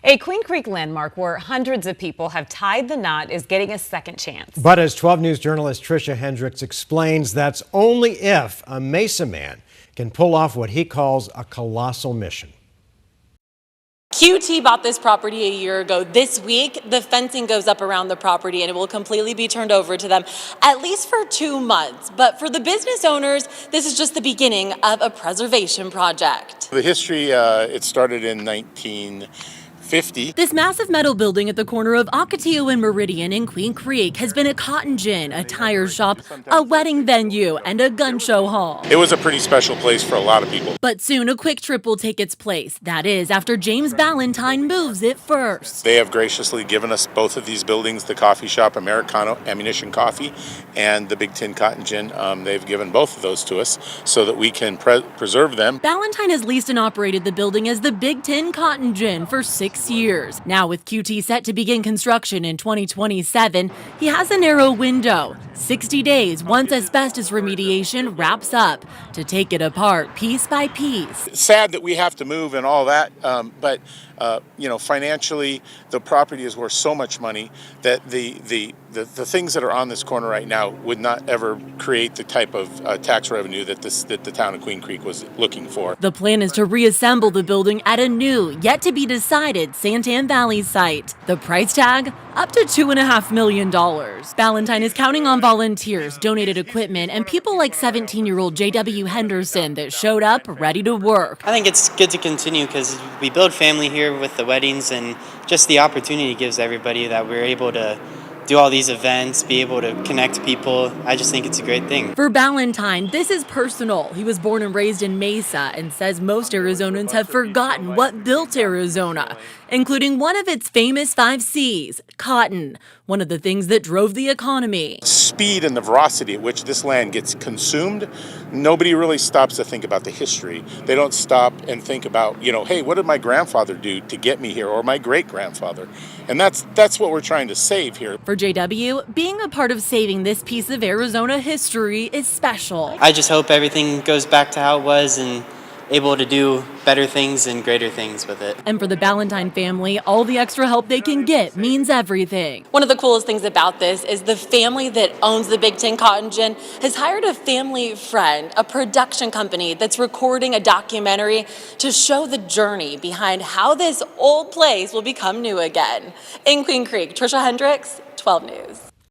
A Queen Creek landmark where hundreds of people have tied the knot is getting a second chance. But as 12 News journalist Tricia Hendricks explains, that's only if a Mesa man can pull off what he calls a colossal mission. QT bought this property a year ago. This week, the fencing goes up around the property and it will completely be turned over to them, at least for 2 months. But for the business owners, this is just the beginning of a preservation project. The history, it started in 1950. This massive metal building at the corner of Ocotillo and Meridian in Queen Creek has been a cotton gin, a tire shop, a wedding venue, and a gun show hall. It was a pretty special place for a lot of people. But soon a Quick Trip will take its place. That is, after James Ballantyne moves it first. They have graciously given us both of these buildings, the coffee shop, Americano Ammunition Coffee, and the Big Tin Cotton Gin. They've given both of those to us so that we can preserve them. Ballantyne has leased and operated the building as the Big Tin Cotton Gin for 6 years. Now with QT set to begin construction in 2027, he has a narrow window, 60 days once asbestos remediation wraps up, to take it apart piece by piece. It's sad that we have to move and all that, but financially, the property is worth so much money that the things that are on this corner right now would not ever create the type of tax revenue that the town of Queen Creek was looking for. The plan is to reassemble the building at a new, yet to be decided, Santan Valley site. The price tag? Up to $2.5 million. Ballantyne is counting on volunteers, donated equipment, and people like 17-year-old J.W. Henderson that showed up ready to work. I think it's good to continue because we build family here with the weddings, and just the opportunity gives everybody that we're able to do all these events, be able to connect people. I just think it's a great thing. For Ballantyne, this is personal. He was born and raised in Mesa and says most Arizonans have forgotten what built Arizona, including one of its famous 5 C's, cotton, one of the things that drove the economy. Speed and the velocity at which this land gets consumed, nobody really stops to think about the history. They don't stop and think about, hey, what did my grandfather do to get me here, or my great-grandfather? And that's what we're trying to save here. For JW, being a part of saving this piece of Arizona history is special. I just hope everything goes back to how it was and able to do better things and greater things with it. And for the Ballantyne family, all the extra help they can get means everything. One of the coolest things about this is the family that owns the Big Tin Cotton Gin has hired a family friend, a production company that's recording a documentary to show the journey behind how this old place will become new again. In Queen Creek, Tricia Hendricks, 12 News.